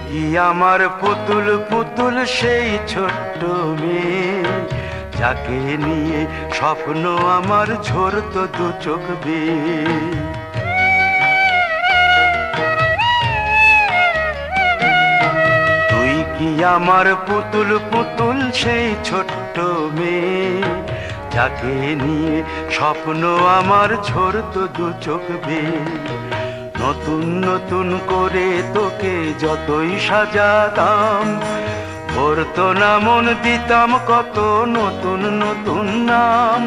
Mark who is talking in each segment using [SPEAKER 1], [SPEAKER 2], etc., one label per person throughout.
[SPEAKER 1] কি আমার পুতুল পুতুল সেই ছোট্ট মেয়ে, যাকে নিয়ে স্বপ্ন আমার ঝরতো দু চোখ বেয়ে। তুই কি আমার পুতুল পুতুল সেই ছোট্ট মেয়ে, যাকে নিয়ে স্বপ্ন আমার ঝরতো দু চোখ বেয়ে। নতুন নতুন করে তোকে যতই সাজাতাম, ভরতো না মন, দিতাম কত নতুন নতুন নাম।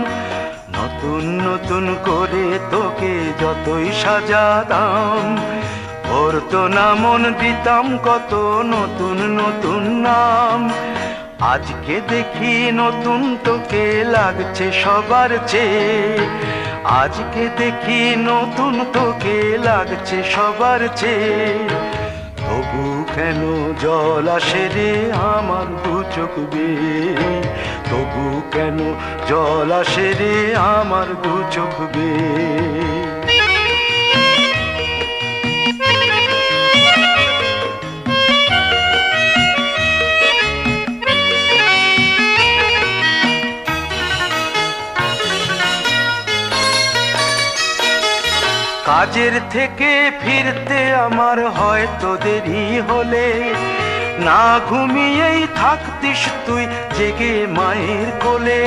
[SPEAKER 1] নতুন নতুন করে তোকে যতই সাজাতাম, ভরতো না মন, দিতাম কত নতুন নতুন নাম। আজকে দেখি নতুন তোকে লাগছে সবার চেয়ে, আজকে দেখি নতুন তোকে লাগছে সবার চেয়ে। তবু কেন জল আসে রে আমার দু চোখ বেয়ে, তবু কেন জল আসে রে আমার দু চোখ বেয়ে। কাজের থেকে ফিরতে আমার হয়তো দেরি হলে, না ঘুমিয়েই থাকতিস তুই জেগে মায়ের কোলে।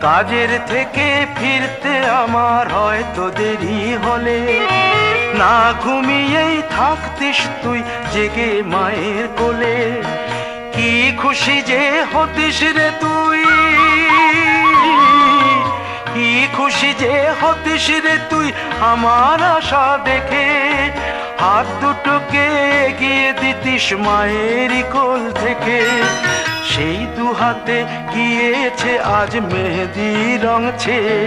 [SPEAKER 1] কাজের থেকে ফিরতে আমার হয়তো দেরি হলে, না ঘুমিয়েই থাকতিস তুই জেগে মায়ের কোলে। কি খুশি যে হতিস রে তুই, কি খুশি যে হতিস রে তুই আমার আশা দেখে। হাত দুটোকে এগিয়ে দিতিস মায়ের কোল থেকে, সেই দু হাতে গিয়েছে আজ মেহেদি রং ছেয়ে।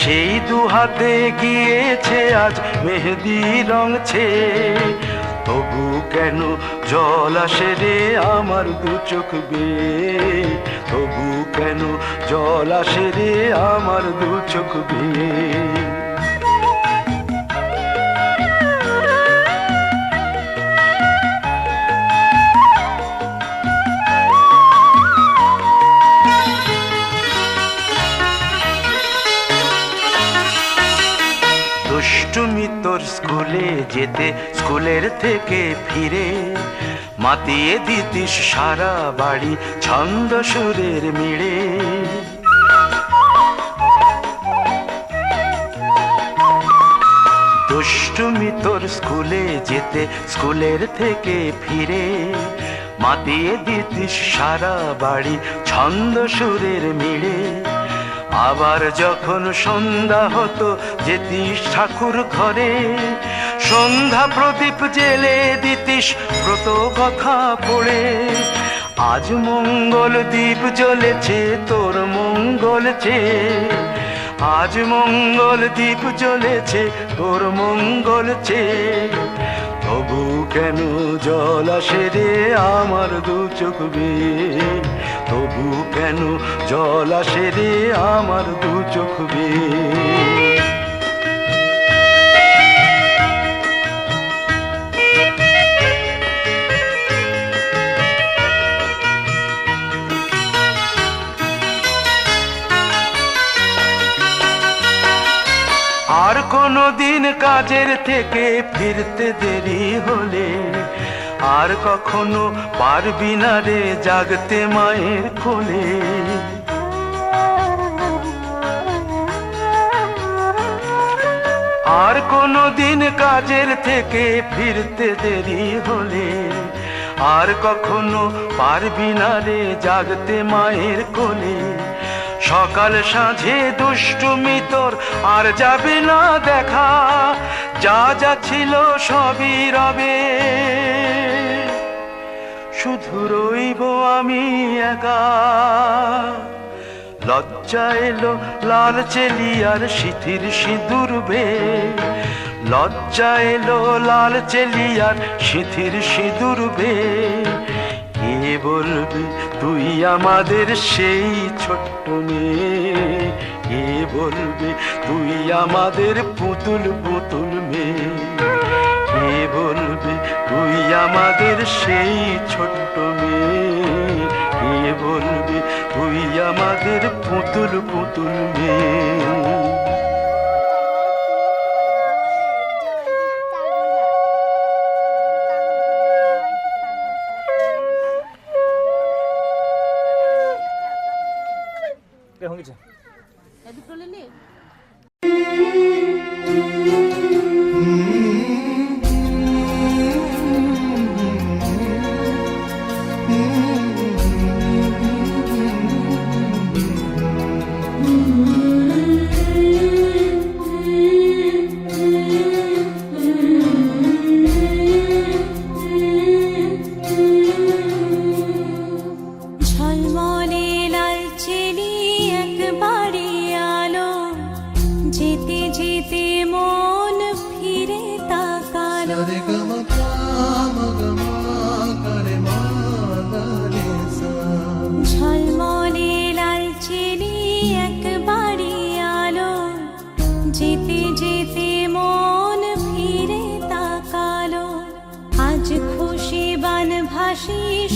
[SPEAKER 1] সেই দু হাতে গিয়েছে আজ মেহেদি রং ছেয়ে। তবু কেন জল আসে রে আমার দু চোখ বেয়ে, তবু কেন জল আসে রে আমার দু চোখ বেয়ে। দুষ্টুমি তোর স্কুলে যেতে, স্কুলের থেকে ফিরে মাতিয়ে দিতিস সারা বাড়ি ছন্দ সুরের মিড়ে। দুষ্টুমি তোর স্কুলে যেতে, স্কুলের থেকে ফিরে মাতিয়ে দিতিস সারা বাড়ি ছন্দ সুরের মিড়ে। আবার যখন সন্ধ্যা হতো যেতিস ঠাকুর ঘরে, সন্ধ্যা প্রদীপ জেলে দিতিস ব্রত কথা পড়ে। আজ মঙ্গল দ্বীপ জ্বলেছে তোর মঙ্গল চেয়ে, আজ মঙ্গল দ্বীপ জ্বলেছে তোর মঙ্গল চেয়ে। তবু কেন জল আসে রে আমার দু চোখ বেয়ে, তবু কেন জল আসে রে আমার দু চোখ বেয়ে। আর কোনো দিন কাজের থেকে ফিরতে দেরি হলে, আর কখনো পারবি না রে জাগতে মায়ের কোলে। আর কোনো দিন কাজের থেকে ফিরতে দেরি হলে, আর কখনো পারবি না রে জাগতে মায়ের কোলে। সকাল সাঁঝে দুষ্টুমি তোর আর যাবে না দেখা, যা যা ছিল সবই রবে, শুধু রইব আমি একা। লজ্জা এলো লাল চেলিয়ার সিথির সিঁদুর বেয়ে, লজ্জা এলো লাল চেলিয়ার সিথির সিঁদুর বেয়ে। কে বলবি তুই আমাদের সেই ছোট্ট মেয়ে, কে বলবি তুই আমাদের পুতুল পুতুল মেয়ে। সেই ছোট্ট মেয়ে, কে বলবে তুই আমাদের পুতুল পুতুল মেয়ে।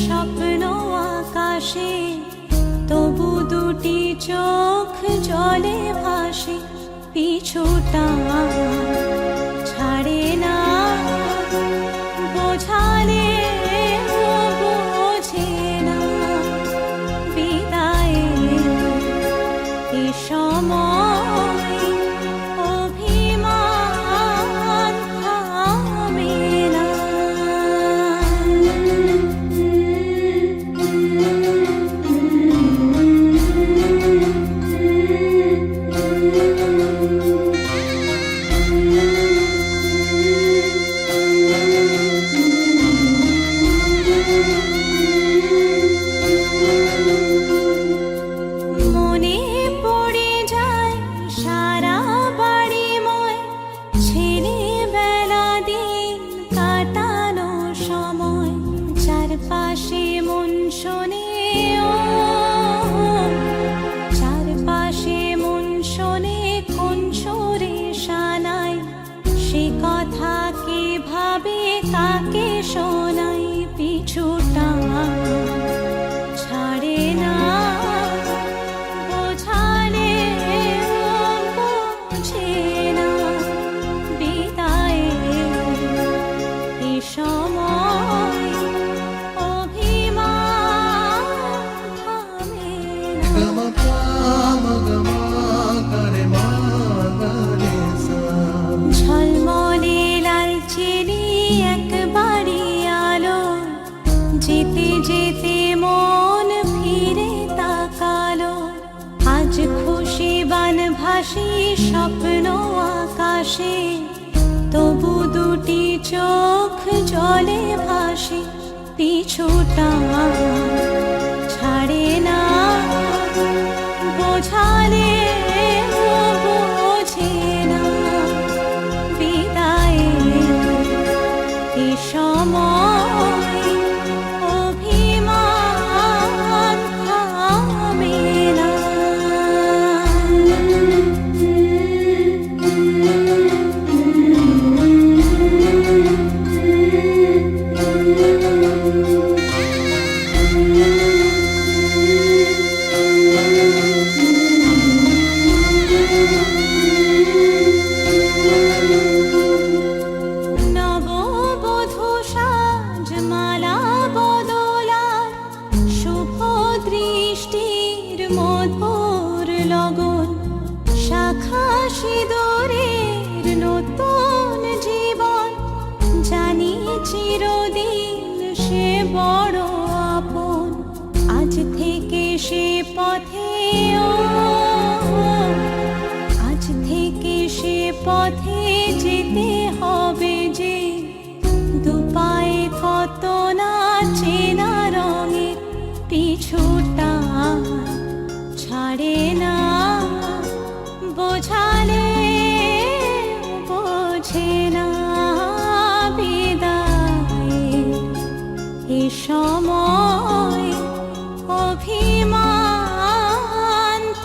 [SPEAKER 2] স্বপ্ন আকাশে তবু দুটি চোখ জলে ভাসে, পিছুটা ছাড়ে না, বোঝালে বোঝে না, বিদায়ে এ সময় অভিমান থামে না। কাকে শোনাই, পিছুটা ছাড়ে না, বোঝালে বোঝে না, বিদায়ে এ সময় অভিমান থামে না। ঝলমলে লালচেলি একবারই আলো, যেতে যেতে মন ফিরে তাকালো, আজ খুশি বান ভাসি স্বপ্ন আকাশে তবু দুটি চোখ জলে ভাসে, পিছুটা ছাড়ে না, বোঝালে বোঝে না, বিদায়ে এ সময় অভিমান থামে না। মধুর লগন শাখা সিঁদুরের নতুন জীবন, জানি চিরদিন সে বড় আপন, আজ থেকে সে পথে আজ থেকে সে পথে যেতে হবে যে, দুপায়ে কত না চেনা রঙের, পিছুটা ছাড়ে না, বোঝালে বোঝে না, বিদায়ে এ সময় অভিমান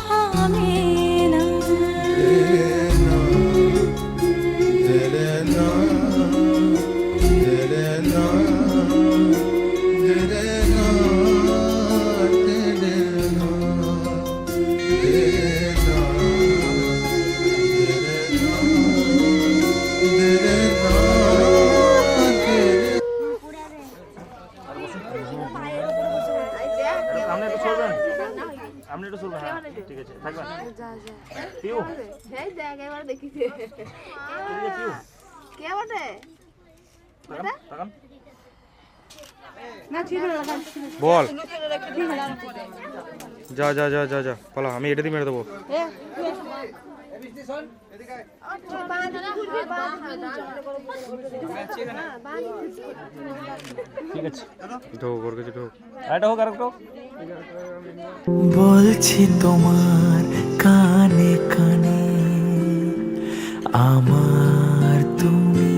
[SPEAKER 2] থামে না।
[SPEAKER 3] Delena যা যা এই দেখ এবার দেখি কে বটে
[SPEAKER 4] বল যা যা যা যা যা পালা, আমি এটা দিয়ে মেরে দেবো। ঠিক আছে ঢোক, ওর কাছে ঢোক, আরেকটা হোক আরেকটা হোক।
[SPEAKER 1] বলছি তোমার কানে কানে আমার তুমি,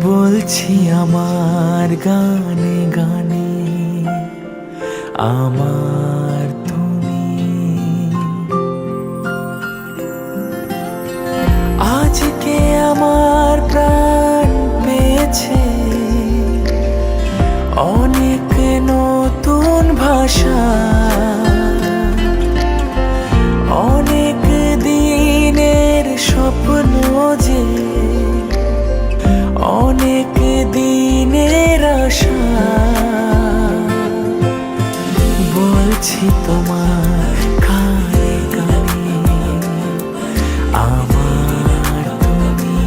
[SPEAKER 1] বলছি আমার গানে গানে আমার তুমি। আজকে আমার প্রাণ পেয়েছে অনেক নতুন ভাষা, অনেক দিনের স্বপ্ন যে অনেক দিনের আশা। বলছি তোমার কানে কানে আমার তুমি,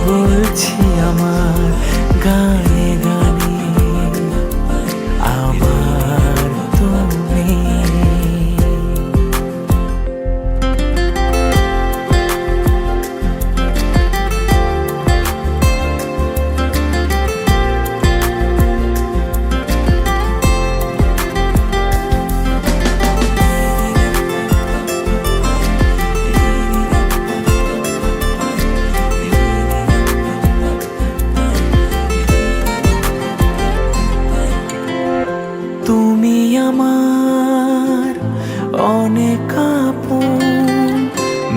[SPEAKER 1] বলছি আমার গানে গানে আমার তুমি। তুমি আমার অনেক আপন,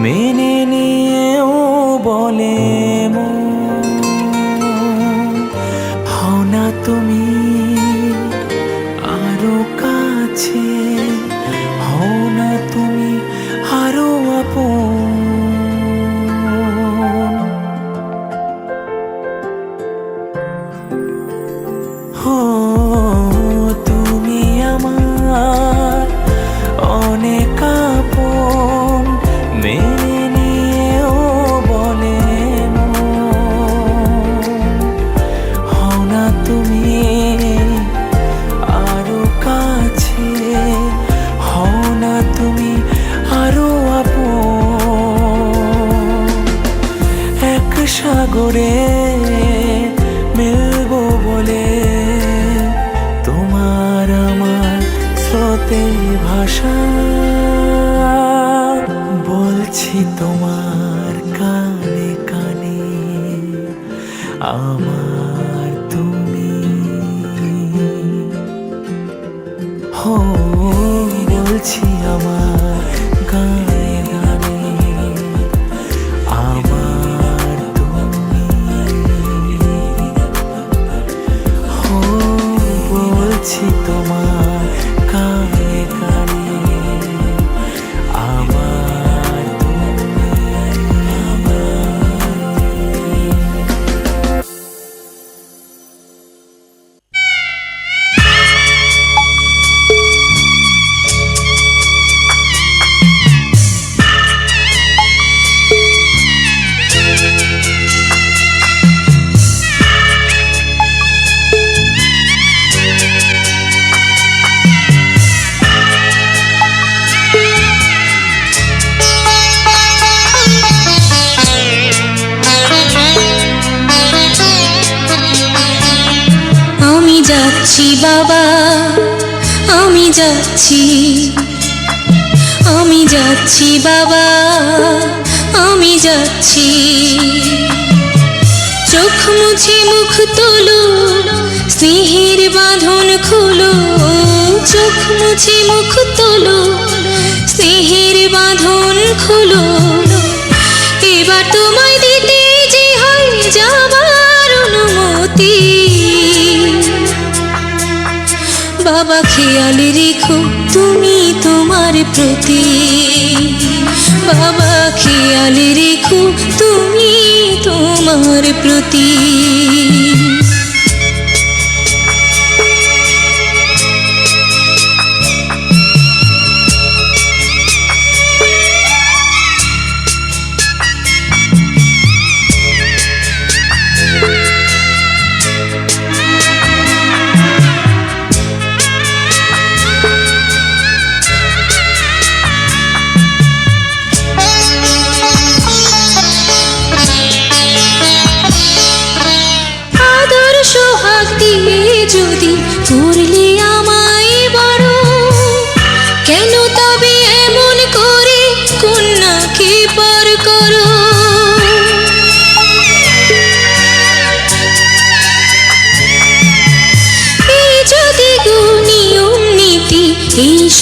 [SPEAKER 1] মেনে নিয়েও বলে মন। হও না তুমি আরো কাছে, হও না তুমি আরো আপন। তুমি আমার অনেক আপন, মেনে নিয়েও বলে হও না তুমি আরো কাছে, হও না তুমি আরো আপন। এক সাগরে মিলবো বলে তোমার আমার স্রোতে ভাষা। বলছি তোমার কানে কানে আমার তুমি, হো বলছি আমার গানে গানে আমার তুমি, হো বলছি তোমার কানে কানে আমার তুমি,
[SPEAKER 2] আমি যাচ্ছি বাবা, আমি যাচ্ছি, আমি যাচ্ছি বাবা, আমি যাচ্ছি। চোখ মুছে মুখ তোলো, স্নেহের বাঁধন খোলো। চোখ মুছে মুখ তোলো, স্নেহের বাঁধন খোলো। এবার তোমায় দিতে যে হয় যাবার অনুমতি। বাবা খেয়াল রেখো তুমি তোমার প্রতি, বাবা খেয়াল রেখো তুমি তোমার প্রতি।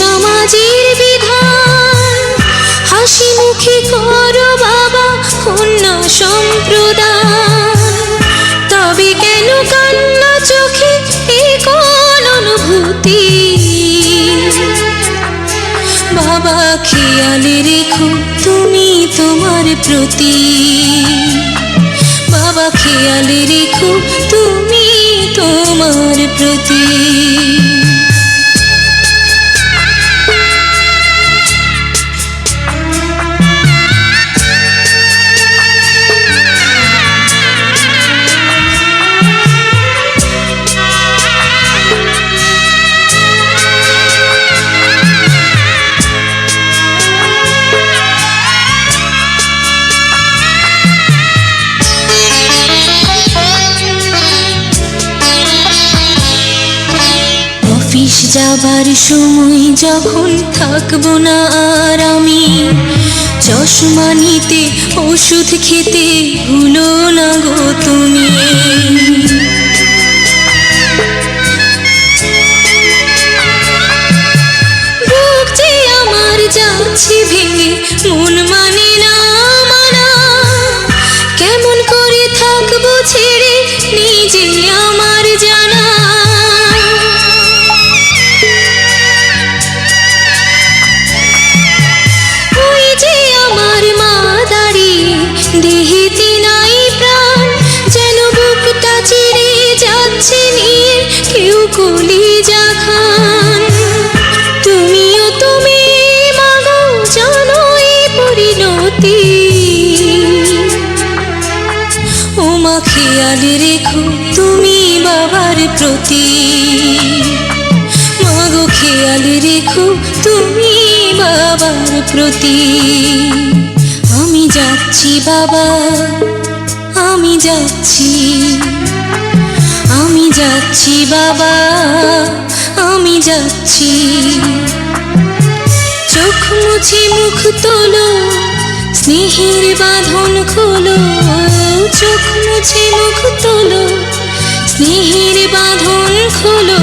[SPEAKER 2] সমাজের বিধান হাসি মুখে করো বাবা কন্যা সম্প্রদান তবে কেন কান্না চোখে এ কোন অনুভূতি বাবা খেয়াল রেখো তুমি তোমার প্রতি বাবা খেয়াল রেখো তুমি তোমার প্রতি অফিস যাবার সময় যখন থাকবো না আর আমি চশমা নিতে ওষুধ খেতে ভুলো না গো তুমি বুক যে আমার যাচ্ছে ভেঙে মন মানে না মানা কেমন করে থাকবো ছেড়ে নিজে আমার জানা দেহেতে নাই প্রাণ যেন বুকটা চিরে যাচ্ছে নিয়ে কেউ কলিজা খান তুমিও তুমি মাগো জানো এই পরিণতি ও মা খেয়াল রেখো তুমি বাবার প্রতি মাগো খেয়াল রেখো তুমি বাবার প্রতি আমি যাচ্ছি বাবা আমি যাচ্ছি আমি যাচ্ছি বাবা আমি যাচ্ছি চোখ মুছে মুখ তোলো স্নেহের বাঁধন খোলো চোখ মুছে মুখ তোলো স্নেহের বাঁধন খোলো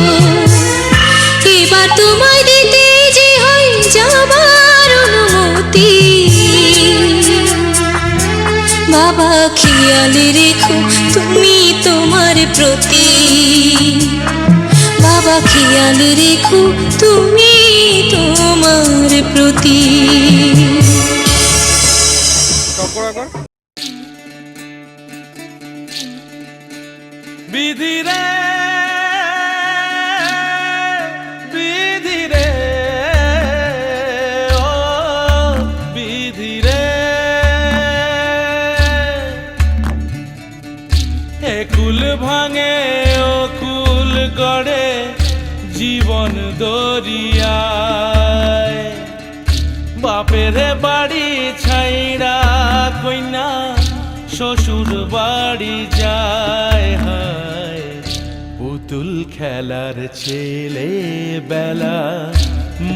[SPEAKER 2] এবার তোমায় দিতে যে হয় যাবার অনুমতি বাবা খেয়াল রেখো তুমি তোমার প্রতি বাবা খেয়াল রেখো তুমি তোমার প্রতি
[SPEAKER 1] বিধি রে বিধি রে ও বিধি রে কুল ভাঙে ও কুল গড়ে জীবন দরিয়ায় বাপের বাড়ি ছাইড়া কইনা শ্বশুর বাড়ি যায় হায় পুতুল খেলার ছেলে বেলা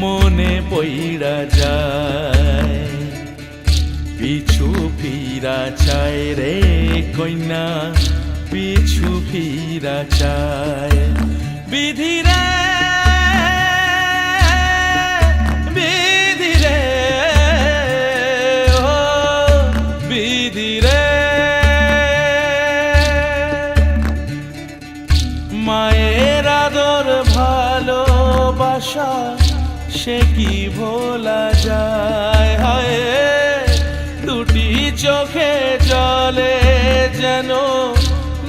[SPEAKER 1] মনে পইড়া যায় পিছু ফিরা চায় রে কইনা পিছু ফিরা চায় বিধি রে বিধি রে ও বিধি রে মায়ের আদর ভালোবাসা সে কি ভোলা যায় হায় দুটি চোখে জলে যেন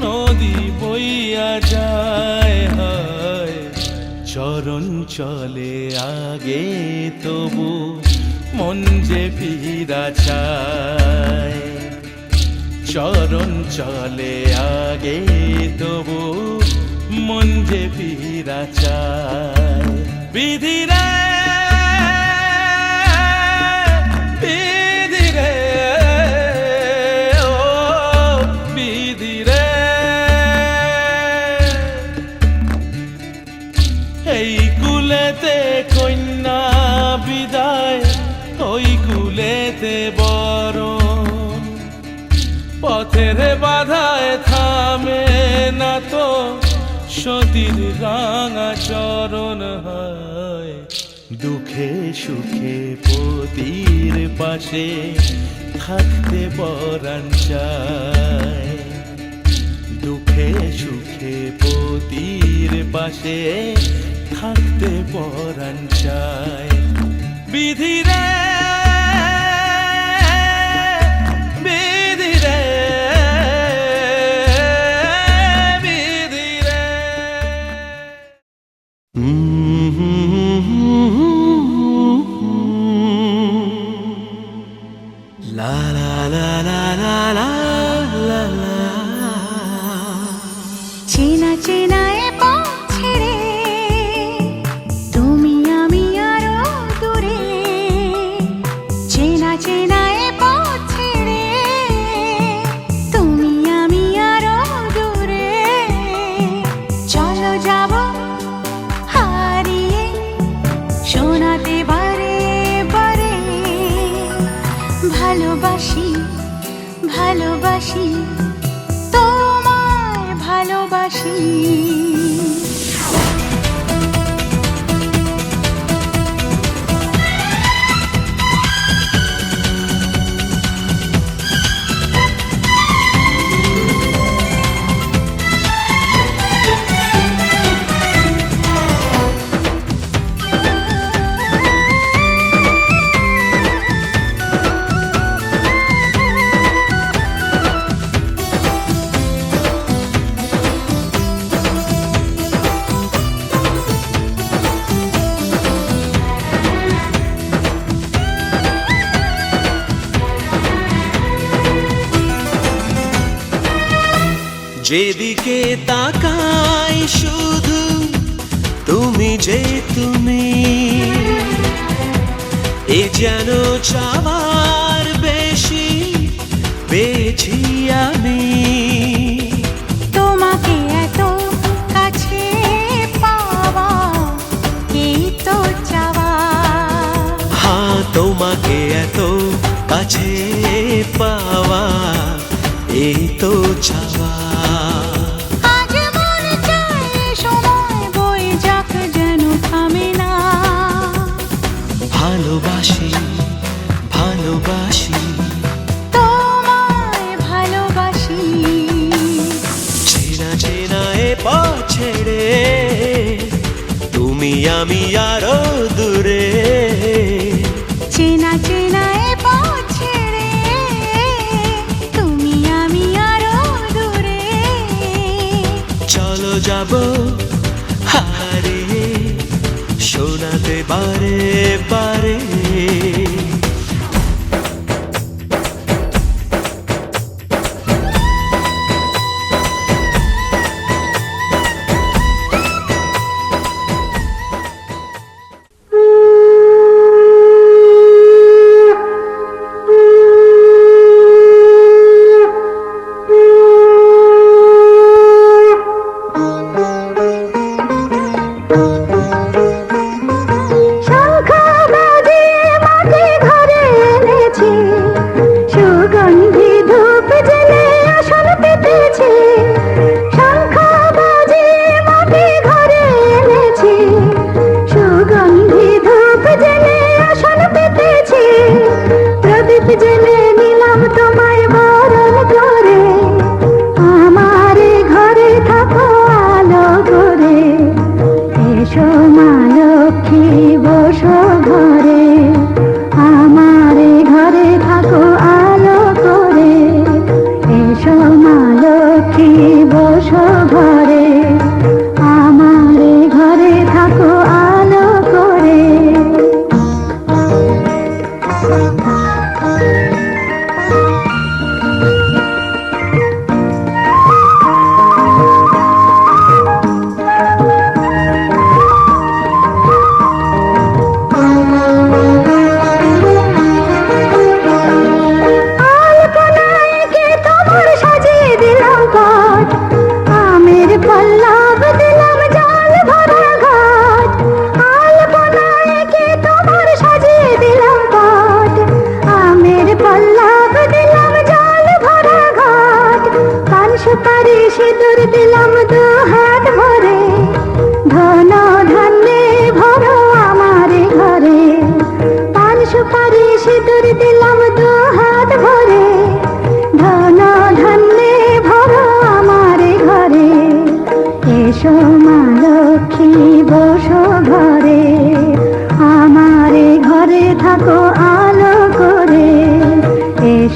[SPEAKER 1] নদী বইয়া যায় হায় চরণ চলে আগে তবু মন যে ফিরা চায় চরণ চলে আগে তবু মন যে ফিরা চায় বিধি রে বিধি রে ও বিধি রে এই কুলেতে কন্যা বিদায় ওই কুলেতে বরণ পথের বাধায় থামে না তো সতীর রাঙা চরণ হয়
[SPEAKER 5] দুঃখে সুখে পতির পাশে থাকতে পরাণ চায়, দুঃখে সুখে পতির পাশে থাকতে পরাণ চায়। বিধি রে বিধি রে বিধি রে। লা লা লা লা লা লা লা লা।
[SPEAKER 2] চেনা চেনা এ পথ ছেড়ে তুমি আমি আরো দূরে, চেনা চেনা এ পথ ছেড়ে তুমি আমি আরো দূরে। চলো যাব হারিয়ে শোনাতে বারে বারে, ভালোবাসি ভালোবাসি তোমায় ভালোবাসি।
[SPEAKER 5] যেদিকে তাকাই শুধু তুমি যে তুমি, এ যেন চাওয়ার বেশি পেয়েছি আমি।
[SPEAKER 2] তোমাকে এত কাছে পাওয়া এই তো চাওয়া,
[SPEAKER 5] হ্যাঁ তোমাকে এত কাছে পাওয়া এই তো চাওয়া।
[SPEAKER 2] আজ মনে চায় সময় বয়ে যাক যেন থামে না।
[SPEAKER 5] ভালোবাসি ভালোবাসি
[SPEAKER 2] তোমায় ভালোবাসি।
[SPEAKER 5] চেনা চেনা এ পথ ছেড়ে তুমি আমি আরো দূরে,
[SPEAKER 2] চেনা চেনা এ পথ ছেড়ে তুমি আমি আরো দূরে।
[SPEAKER 5] চলো যাব হারিয়ে শোনাতে বারে বারে।
[SPEAKER 2] সব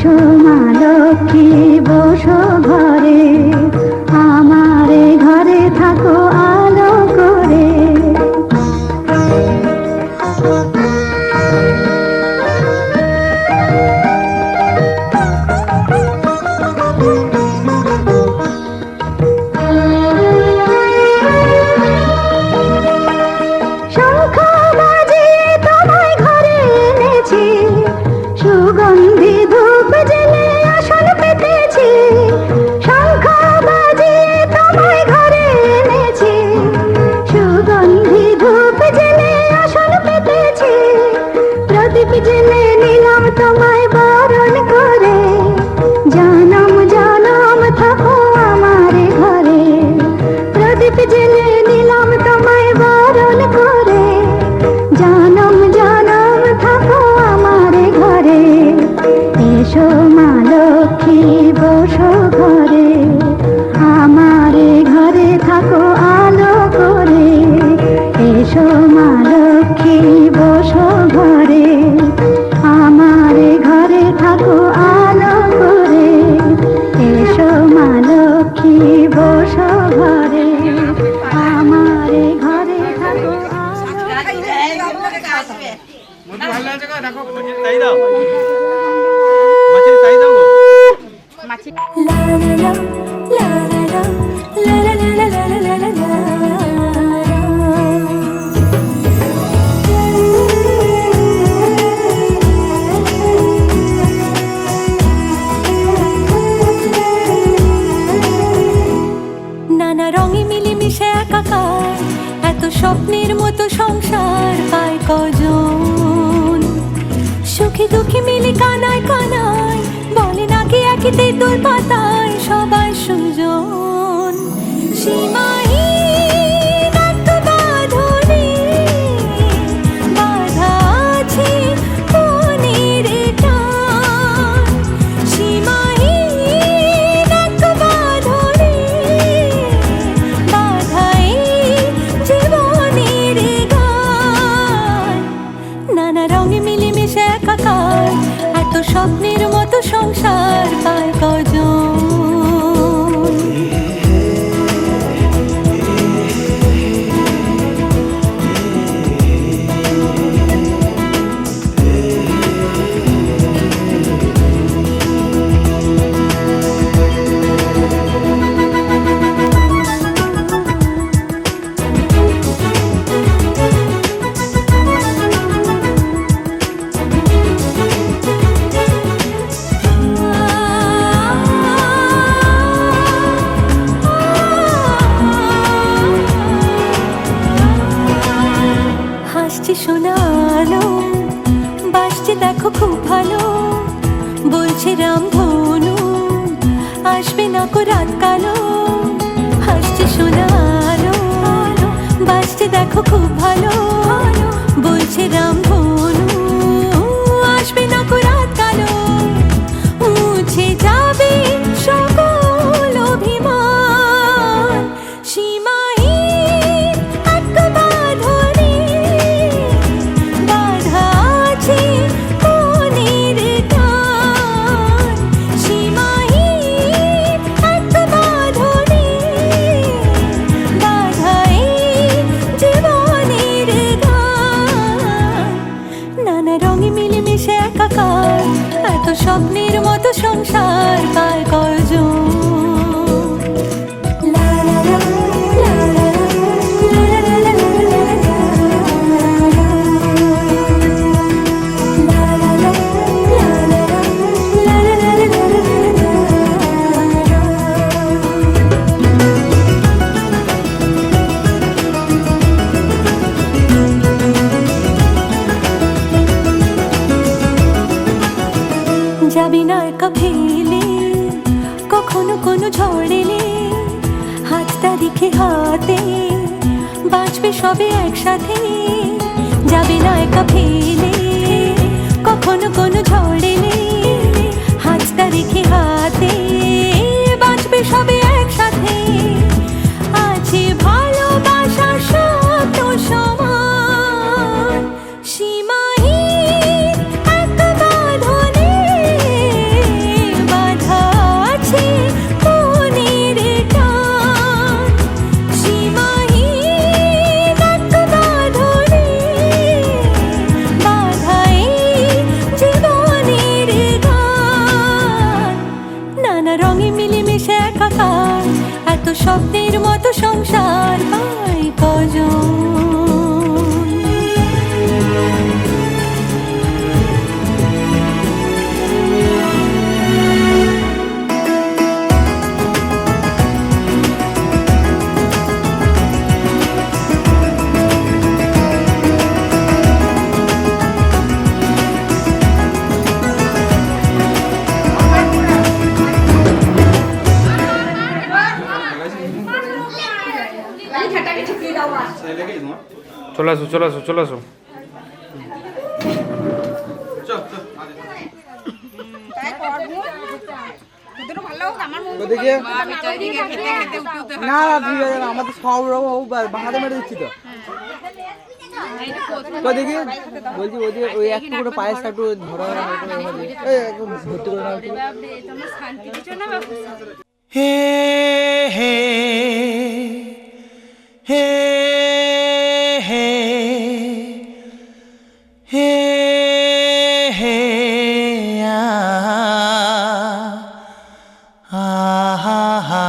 [SPEAKER 6] এসো মা লক্ষ্মী বসো ঘরে, আমারে ঘরে থাকো আলো করে। শঙ্খ বাজিয়ে তোমায় ঘরে এনেছি, সুগন্ধি ধূপ জেলে আসন পেতেছি। শঙ্খ বাজিয়ে তোমায় ঘরে এনেছি, সুগন্ধি ধূপ জেলে আসন পেতেছি। প্রদীপ জেলে নিলাম তোমায় বরণ করে, জনম জনম থাকো আমার ঘরে। প্রদীপ জেলে নিলাম তোমায় বরণ করে, জনম জনম থাকো আমার ঘরে। এসো মা লক্ষ্মী বসো ঘরে, আমার ঘরে থাকো আলো করে। এসো মা লক্ষ্মী বসো ঘরে, আমার ঘরে থাকো আলো করে। এসো মা লক্ষ্মী বসো ঘরে, আমার ঘরে থাকো আলো করে।
[SPEAKER 4] মন্টু ভালো আছে গো, দেখো মাছের তাই দাও, মাছের তাই দাও গো।
[SPEAKER 6] লা লা লা লা লা লা লা লা লা লা লা লা লা। নানা রঙে মিলেমিশে একাকার, এত স্বপ্নের মতো সংসার পায় কজন। সুখে দুঃখে মিলে কানায় কানায়, বলে নাকি একই তেঁতুল পাতায় সবাই সুজন। সীমাহীন এক বাঁধনে বাঁধা আছে মনের টান। সীমাহীন এক বাঁধনে বাঁধা এই জীবনের গান। নানা রঙে মিলেমিশে একাকার, এত স্বপ্নের মতো সংসার পায় কজন। হাসছে শোনালো, বাসছে দেখো খুব ভালো, বলছে রামধনু আসবে না কো রাত কালো। হাসছে শোনালো, বাসছে দেখো খুব ভালো, বলছে রামধনু আসবে না কো রাত কালো। মুছে যাবে সকল অভিমান, সীমাহীন এক বাঁধনে বাঁধা আছে মনের টান। সীমাহীন এক বাঁধনে বাঁধা এই জীবনের গান। নানা রঙে মিলেমিশে একাকার, এত স্বপ্নের মতো সংসার পায় কজন। লা লা লা লা লা লা লা লা লা লা লা লা লা যাবি না একা ফেলে, কখনো কোনো ঝড় এলে হাতটা রেখে হাতে, বাঁচবে সবে একসাথে। যাবি না একা ফেলে, কখনো কোনো ঝড় এলে হাতটা রেখে হাতে, বাঁচবে সবে একসাথে। আছে ভালোবাসা শব্দ সমান, সীমাহীন এক বাঁধনে স্বপ্নের মতো সংসার পায় কজন।
[SPEAKER 4] চলে আসো চলে আসো চলে আসো।
[SPEAKER 7] ওদিকে না না ঠিক আছে, আমাদের সব রকম বাঁকাতে মেরে দিচ্ছি তো। তো দেখি বলছি ওদিকে ওই একটু করে পায়েসটা একটু ধরা ভর্তি করে নাও।
[SPEAKER 5] হে হে হে হে হে হে আহা হা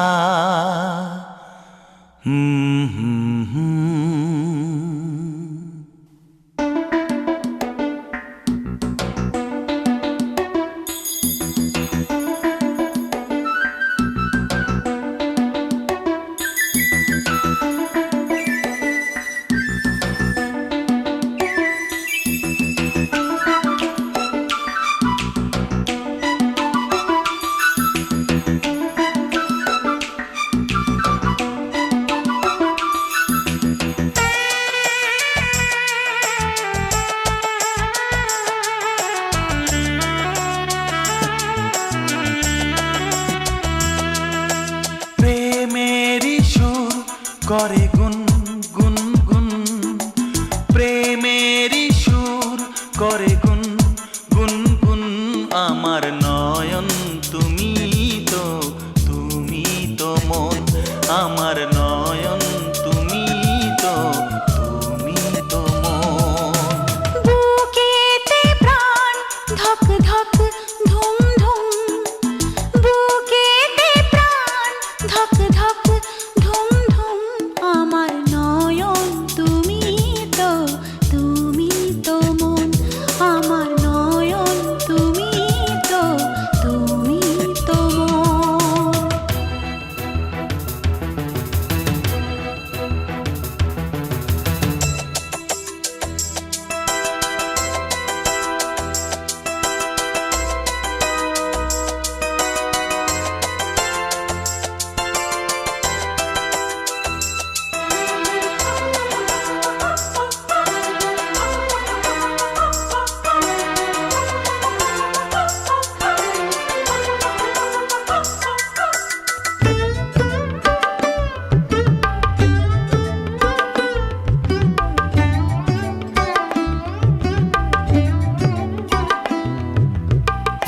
[SPEAKER 5] প্রেমেরই সুর করে গুন গুন গুন, প্রেমেরই সুর করে গুন গুন গুন। আমার নয়ন তুমি তো মন, আমার নয়ন তুমি তো মন।
[SPEAKER 6] বুকেতে প্রাণ ধক ধক ধুম ধুম, বুকেতে প্রাণ ধক ধক ধুম ধুম। আমার নয়ন তুমি তো মন, আমার নয়ন তুমি তো মন।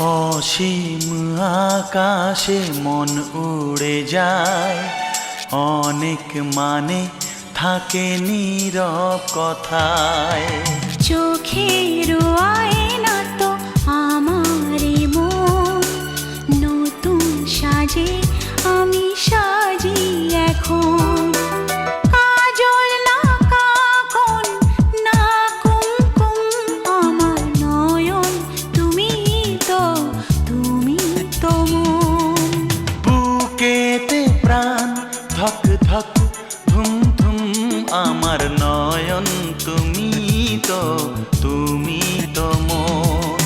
[SPEAKER 5] অসীম আকাশে মন উড়ে যায়, অনেক মানে থাকে নীরব কথায়।
[SPEAKER 6] চোখের আয়না তো আমারই মন, নতুন সাজে আমি সাজি এখন। কাজল না কাকন না কুমকুম, আমার নয়ন তুমি তো মন।
[SPEAKER 5] বুকেতে প্রাণ ধক ধক ধুম ধুম, আমার নয়ন তুমি তো মন।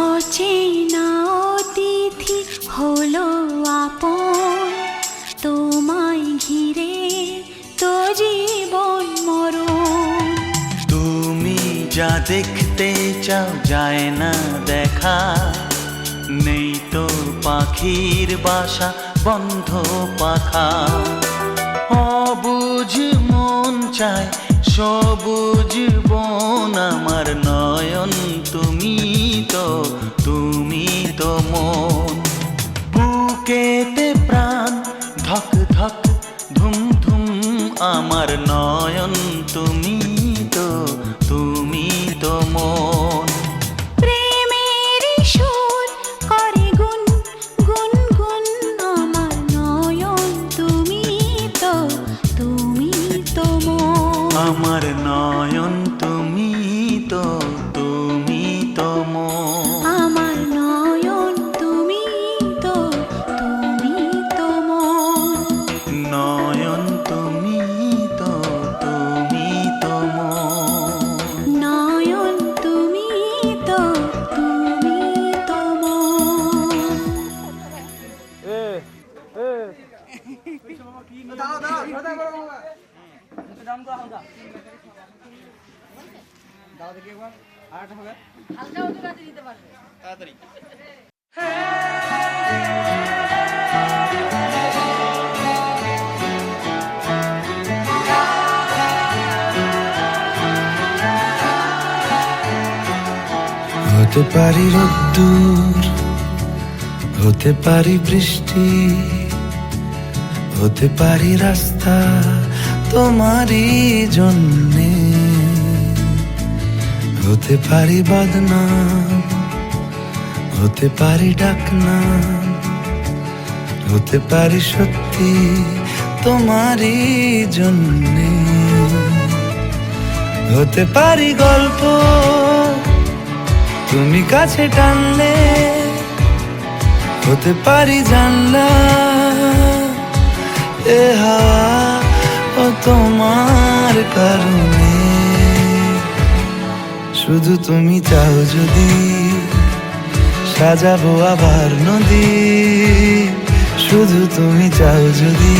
[SPEAKER 6] অচেনা অতিথি হলো আপন, তোমায় ঘিরে তো জীবন মরণ।
[SPEAKER 5] তুমি যা দেখতে চাও যায় না দেখা, নেই তো পাখির বাসা বন্ধ পাখা। অবুঝ মন চায় সবুজ বন, আমার নয়ন তুমি
[SPEAKER 1] বুকেতে প্রাণ ধক ধক ধুম ধুম আমার নয়ন তুমি তো মন
[SPEAKER 2] প্রেমের সুর করে গুন গুন গুন আমার নয়ন তুমি তো মন
[SPEAKER 1] আমার নয়ন তুমি তো মন
[SPEAKER 2] আমার নয়ন তুমি তো মন
[SPEAKER 1] নয়ন তুমি তো মন
[SPEAKER 2] নয়ন তুমি তো মন
[SPEAKER 7] দাও দেখি একবার আর একটা হবে
[SPEAKER 4] তাড়াতাড়ি
[SPEAKER 5] হতে পারি রোদ্দুর, হতে পারি বৃষ্টি, হতে পারি রাস্তা তোমারই জন্যে, হতে পারি বদনাম, হতে পারি ডাকনাম, হতে পারি সত্যি তোমারই জন্যে, হতে পারি গল্প তুমি কাছে টানলে, হতে পারি জানলা এ হাওয়া ও তোমার কারণে, শুধু তুমি চাও যদি সাজাবো আবার নদী, শুধু তুমি চাও যদি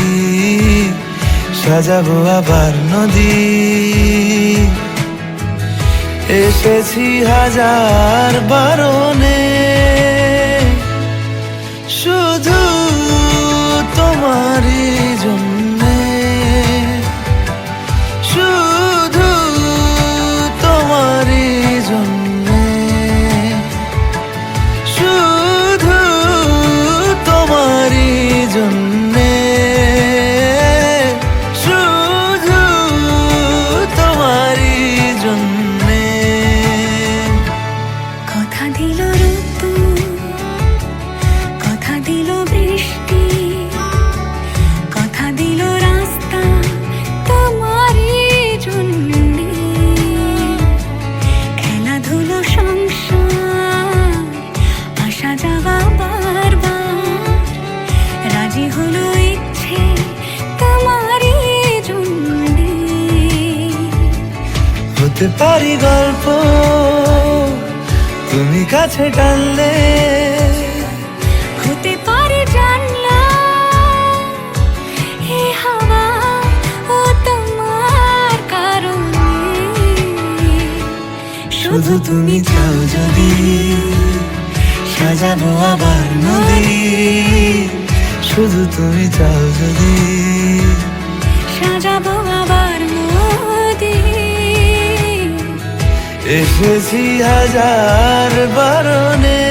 [SPEAKER 5] সাজাবো আবার নদী, এসেছি হাজার বারণে শুধু তোমারই জন্যে, শুধু তোমারই জন্যে, শুধু তোমারই জন্যে, শুধু তোমারই জন্যে।
[SPEAKER 6] কথা দিল ঋতু, কথা দিল বৃষ্টি, কথা দিল রাস্তা তোমারই জন্যে, খেলাধুলো সংসার আসা যাওয়া বারবার, রাজি হলো ইচ্ছে তোমারই জন্যে,
[SPEAKER 5] হতে পারি গল্প তুমি কাছে টানলে,
[SPEAKER 6] হতে পারে জানলা এ হাওয়া ও তোমার কারণে,
[SPEAKER 5] শুধু তুমি চাও যদি সাজাবো আবার নদী, শুধু তুমি চাও যদি
[SPEAKER 6] সাজাবো আবার নদী,
[SPEAKER 5] এসেছি হাজার বারণে